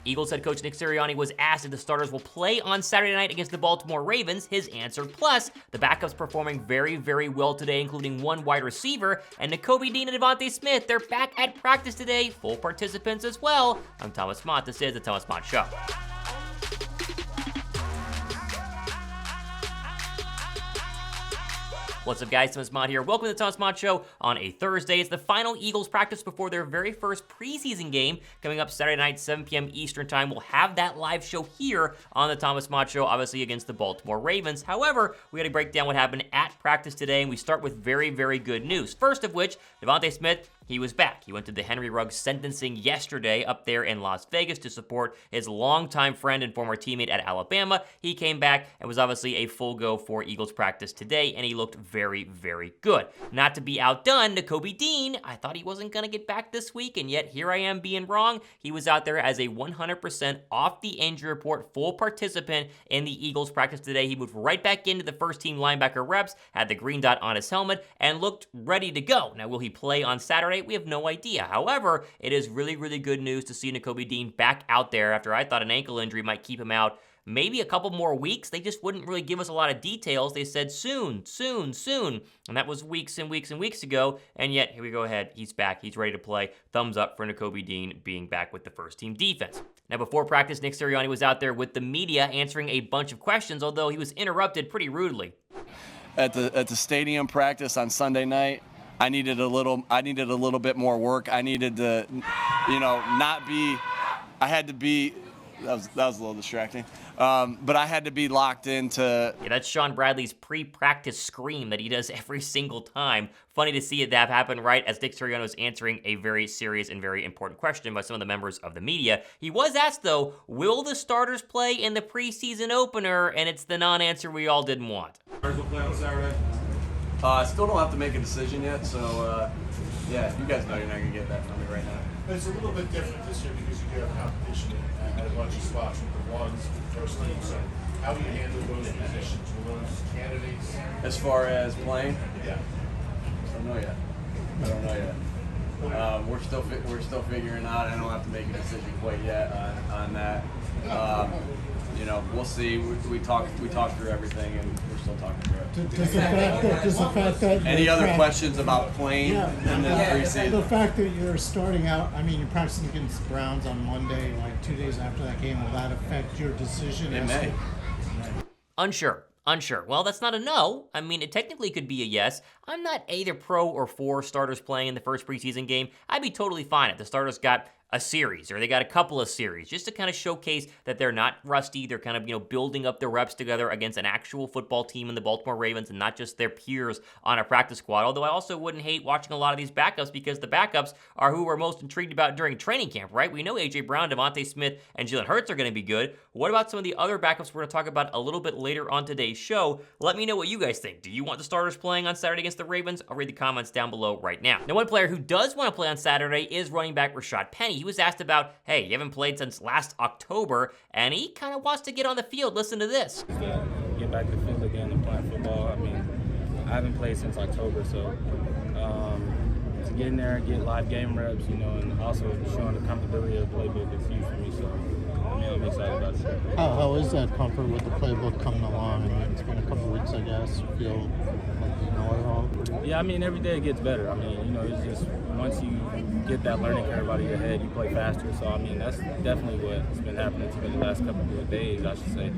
Eagles head coach Nick Sirianni was asked if the starters will play on Saturday night against the Baltimore Ravens. His answer, plus, the backups performing very, very well today, including one wide receiver, and Nakobe Dean and Devonta Smith, they're back at practice today, full participants as well. I'm Thomas Mott, this is The Thomas Mott Show. What's up, guys? Thomas Mott here. Welcome to the Thomas Mott Show on a Thursday. It's the final Eagles practice before their very first preseason game coming up Saturday night, 7 p.m. Eastern Time. We'll have that live show here on the Thomas Mott Show, obviously against the Baltimore Ravens. However, we got to break down what happened at practice today, and we start with very, very good news. First of which, Devonta Smith, he was back. He went to the Henry Ruggs sentencing yesterday up there in Las Vegas to support his longtime friend and former teammate at Alabama. He came back and was obviously a full go for Eagles practice today, and he looked very, very good. Not to be outdone, Nakobe Dean, I thought he wasn't going to get back this week, and yet here I am being wrong. He was out there as a 100% off the injury report, full participant in the Eagles practice today. He moved right back into the first team linebacker reps, had the green dot on his helmet, and looked ready to go. Now, will he play on Saturday? We have no idea. However, it is really, really good news to see Nakobe Dean back out there after I thought an ankle injury might keep him out maybe a couple more weeks. They just wouldn't really give us a lot of details. They said soon, soon, soon. And that was weeks and weeks and weeks ago. And yet, here we go ahead. He's back. He's ready to play. Thumbs up for Nakobe Dean being back with the first team defense. Now, before practice, Nick Sirianni was out there with the media answering a bunch of questions, although he was interrupted pretty rudely. At the stadium practice on Sunday night, I needed a little bit more work. I needed to, not be. I had to be. That was a little distracting. But I had to be locked into. Yeah, that's Shawn Bradley's pre-practice scream that he does every single time. Funny to see it that happen right as Nick Sirianni was answering a very serious and very important question by some of the members of the media. He was asked, though, will the starters play in the preseason opener? And it's the non-answer we all didn't want. Starters will play on Saturday. I still don't have to make a decision yet, so yeah, you guys know you're not gonna get that from me right now. But it's a little bit different this year because you do have competition at a bunch of spots with the ones, with the first team. So how do you handle those positions? Will those candidates? As far as playing? Yeah. I don't know yet. We're still figuring out. I don't have to make a decision quite yet on that. We'll see. We talked through everything, and we're still talking through it. Does the fact that any other questions about playing in the preseason? The fact that you're starting out, you're practicing against the Browns on Monday, like 2 days after that game, will that affect your decision? It may. Unsure. Well, that's not a no. It technically could be a yes. I'm not either pro or for starters playing in the first preseason game. I'd be totally fine if the starters got a series or they got a couple of series just to kind of showcase that they're not rusty. They're kind of, building up their reps together against an actual football team in the Baltimore Ravens and not just their peers on a practice squad. Although I also wouldn't hate watching a lot of these backups because the backups are who we're most intrigued about during training camp, right? We know A.J. Brown, Devonta Smith, and Jalen are going to be good. What about some of the other backups we're going to talk about a little bit later on today's show? Let me know what you guys think. Do you want the starters playing on Saturday against the Ravens? I'll read the comments down below right now. Now, one player who does want to play on Saturday is running back Rashaad Penny. He was asked about, hey, you haven't played since last October, and he kind of wants to get on the field. Listen to this. Get back to the field again and playing football. I haven't played since October, so to get in there and get live game reps, and also showing the comfortability of the playbook is huge for me. So I'm excited about it. How is that comfort with the playbook coming along? It's been a couple weeks, I guess. You feel like you know it all? Yeah, every day it gets better. It's just once you get that learning curve out of your head, you play faster. So, that's definitely what's been happening to me the last couple of days, I should say.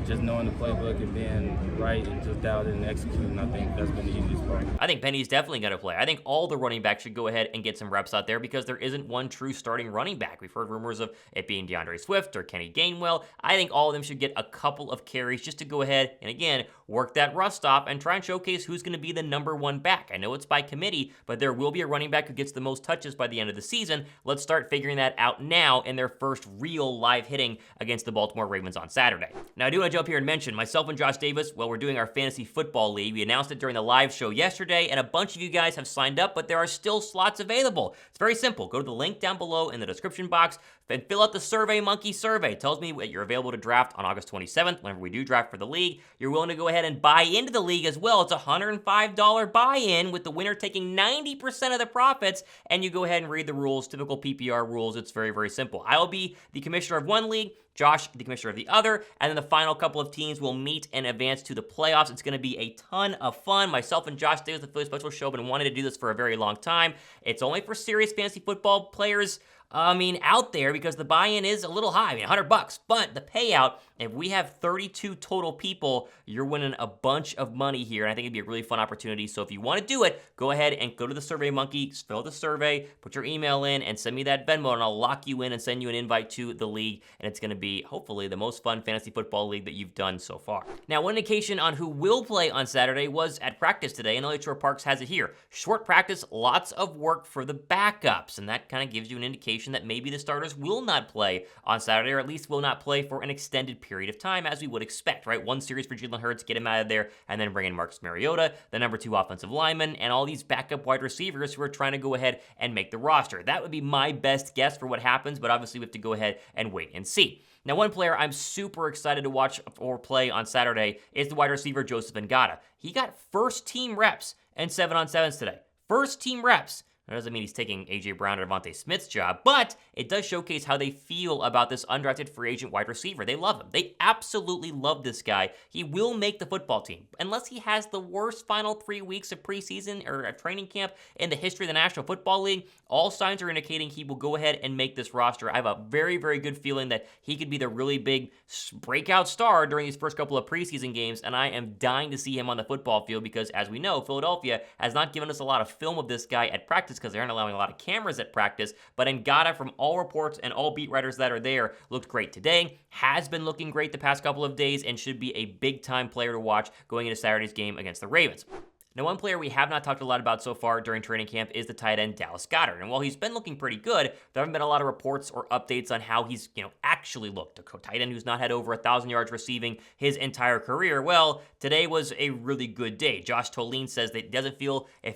Just knowing the playbook and being right and just dialed in and executing, I think that's been the easiest part. I think Penny's definitely going to play. I think all the running backs should go ahead and get some reps out there because there isn't one true starting running back. We've heard rumors of it being DeAndre Swift or Kenny Gainwell. I think all of them should get a couple of carries just to go ahead and, again, work that rust off and try and showcase who's going to be the number one back. I know it's by committee, but there will be a running back who gets the most touches by the end of the season. Let's start figuring that out now in their first real live hitting against the Baltimore Ravens on Saturday. Now, I do want to jump here and mention myself and Josh Davis, we're doing our fantasy football league. We announced it during the live show yesterday, and a bunch of you guys have signed up, but there are still slots available. It's very simple. Go to the link down below in the description box, Then fill out the Survey Monkey survey. It tells me that you're available to draft on August 27th, whenever we do draft for the league. You're willing to go ahead and buy into the league as well. It's a $105 buy-in, with the winner taking 90% of the profits, and you go ahead and read the rules, typical PPR rules. It's very, very simple. I will be the commissioner of one league, Josh, the commissioner of the other, and then the final couple of teams will meet and advance to the playoffs. It's going to be a ton of fun. Myself and Josh Davis, the Philly Special Show, have been wanting to do this for a very long time. It's only for serious fantasy football players, out there, because the buy-in is a little high, $100, but the payout, if we have 32 total people, you're winning a bunch of money here, and I think it'd be a really fun opportunity. So if you want to do it, go ahead and go to the Survey Monkey, fill out the survey, put your email in, and send me that Venmo, and I'll lock you in and send you an invite to the league, and it's going to be, hopefully, the most fun fantasy football league that you've done so far. Now, one indication on who will play on Saturday was at practice today, and LHR Parks has it here. Short practice, lots of work for the backups, and that kind of gives you an indication that maybe the starters will not play on Saturday, or at least will not play for an extended period of time, as we would expect, right? One series for Jalen Hurts, get him out of there, and then bring in Marcus Mariota, the number 2 offensive lineman, and all these backup wide receivers who are trying to go ahead and make the roster. That would be my best guess for what happens, but obviously we have to go ahead and wait and see. Now, one player I'm super excited to watch or play on Saturday is the wide receiver Joseph Ngata. He got first-team reps in 7-on-7s today. First-team reps. That doesn't mean he's taking A.J. Brown or Devonta Smith's job, but it does showcase how they feel about this undrafted free agent wide receiver. They love him. They absolutely love this guy. He will make the football team, unless he has the worst final 3 weeks of preseason or a training camp in the history of the National Football League. All signs are indicating he will go ahead and make this roster. I have a very, very good feeling that he could be the really big breakout star during these first couple of preseason games, and I am dying to see him on the football field because, as we know, Philadelphia has not given us a lot of film of this guy at practice because they aren't allowing a lot of cameras at practice, but Ngata, from all reports and all beat writers that are there, looked great today, has been looking great the past couple of days, and should be a big-time player to watch going into Saturday's game against the Ravens. Now, one player we have not talked a lot about so far during training camp is the tight end Dallas Goedert. And while he's been looking pretty good, there haven't been a lot of reports or updates on how he's, actually looked. A tight end who's not had over 1,000 yards receiving his entire career. Well, today was a really good day. Josh Tolene says that it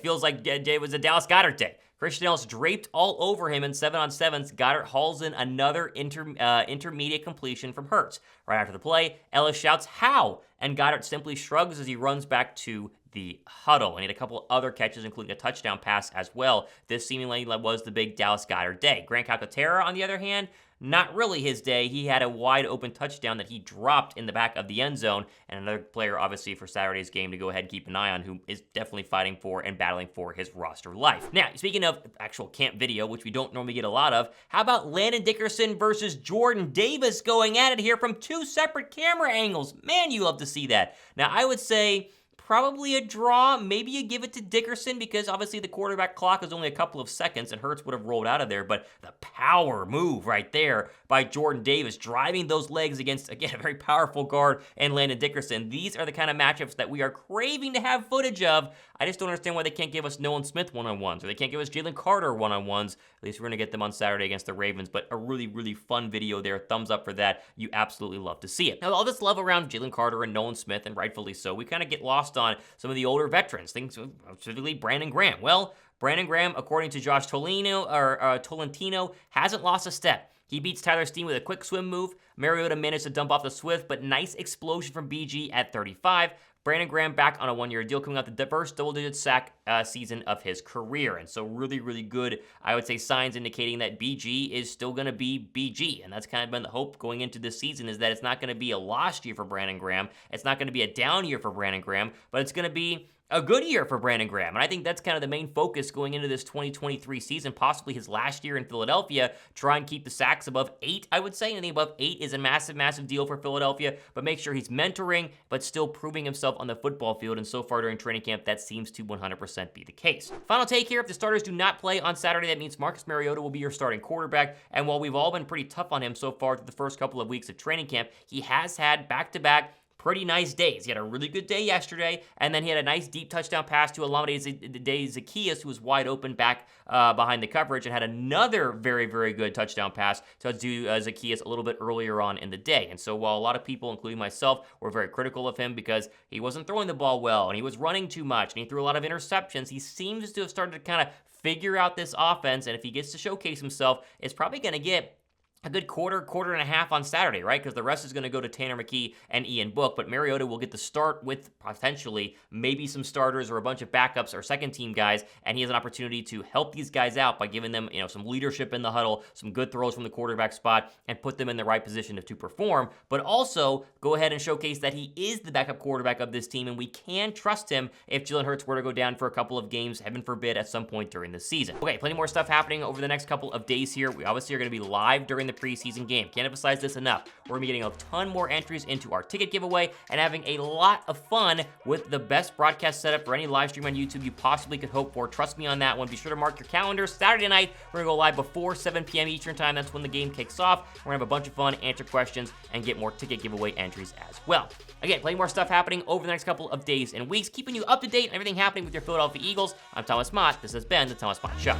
feels like it was a Dallas Goedert day. Christian Ellis draped all over him in 7-on-7s. Goedert hauls in another intermediate completion from Hurts. Right after the play, Ellis shouts, "How?" And Goedert simply shrugs as he runs back to the huddle. And he had a couple other catches, including a touchdown pass as well. This seemingly was the big Dallas Goedert day. Grant Calcaterra, on the other hand, not really his day. He had a wide open touchdown that he dropped in the back of the end zone, and another player, obviously, for Saturday's game to go ahead and keep an eye on, who is definitely fighting for and battling for his roster life. Now, speaking of actual camp video, which we don't normally get a lot of, how about Landon Dickerson versus Jordan Davis going at it here from 2 separate camera angles? Man, you love to see that. Now, I would say probably a draw. Maybe you give it to Dickerson because obviously the quarterback clock is only a couple of seconds and Hurts would have rolled out of there. But the power move right there by Jordan Davis, driving those legs against, again, a very powerful guard and Landon Dickerson. These are the kind of matchups that we are craving to have footage of. I just don't understand why they can't give us Nolan Smith one-on-ones, or they can't give us Jalen Carter one-on-ones. At least we're going to get them on Saturday against the Ravens, but a really, really fun video there. Thumbs up for that. You absolutely love to see it. Now, all this love around Jalen Carter and Nolan Smith, and rightfully so, we kind of get lost on some of the older veterans, things specifically Brandon Graham. Well, Brandon Graham, according to Josh Tolentino, hasn't lost a step. He beats Tyler Steen with a quick swim move. Mariota managed to dump off the Swift, but nice explosion from BG at 35. Brandon Graham back on a 1-year deal, coming out the first double-digit sack season of his career. And so really, really good, I would say, signs indicating that BG is still going to be BG. And that's kind of been the hope going into this season, is that it's not going to be a lost year for Brandon Graham. It's not going to be a down year for Brandon Graham, but it's going to be a good year for Brandon Graham. And I think that's kind of the main focus going into this 2023 season, possibly his last year in Philadelphia. Try and keep the sacks above 8, I would say. Anything above 8 is a massive, massive deal for Philadelphia, but make sure he's mentoring, but still proving himself on the football field. And so far during training camp, that seems to 100% be the case. Final take here, if the starters do not play on Saturday, that means Marcus Mariota will be your starting quarterback. And while we've all been pretty tough on him so far through the first couple of weeks of training camp, he has had back-to-back pretty nice days. He had a really good day yesterday, and then he had a nice deep touchdown pass to Olamide Zaccheaus, who was wide open back behind the coverage, and had another very, very good touchdown pass to Zaccheaus a little bit earlier on in the day. And so while a lot of people, including myself, were very critical of him because he wasn't throwing the ball well, and he was running too much, and he threw a lot of interceptions, he seems to have started to kind of figure out this offense, and if he gets to showcase himself, it's probably going to get a good quarter and a half on Saturday, right? Because the rest is going to go to Tanner McKee and Ian Book, but Mariota will get the start with potentially maybe some starters or a bunch of backups or second-team guys, and he has an opportunity to help these guys out by giving them, some leadership in the huddle, some good throws from the quarterback spot, and put them in the right position to perform, but also go ahead and showcase that he is the backup quarterback of this team, and we can trust him if Jalen Hurts were to go down for a couple of games, heaven forbid, at some point during the season. Okay, plenty more stuff happening over the next couple of days here. We obviously are going to be live during the preseason game. Can't emphasize this enough. We're gonna be getting a ton more entries into our ticket giveaway and having a lot of fun with the best broadcast setup for any live stream on YouTube you possibly could hope for. Trust me on that one. Be sure to mark your calendars. Saturday night, we're gonna go live before 7 p.m. Eastern time. That's when the game kicks off. We're gonna have a bunch of fun, answer questions, and get more ticket giveaway entries as well. Again, plenty more stuff happening over the next couple of days and weeks, keeping you up to date on everything happening with your Philadelphia Eagles. I'm Thomas Mott. This has been the Thomas Mott Show.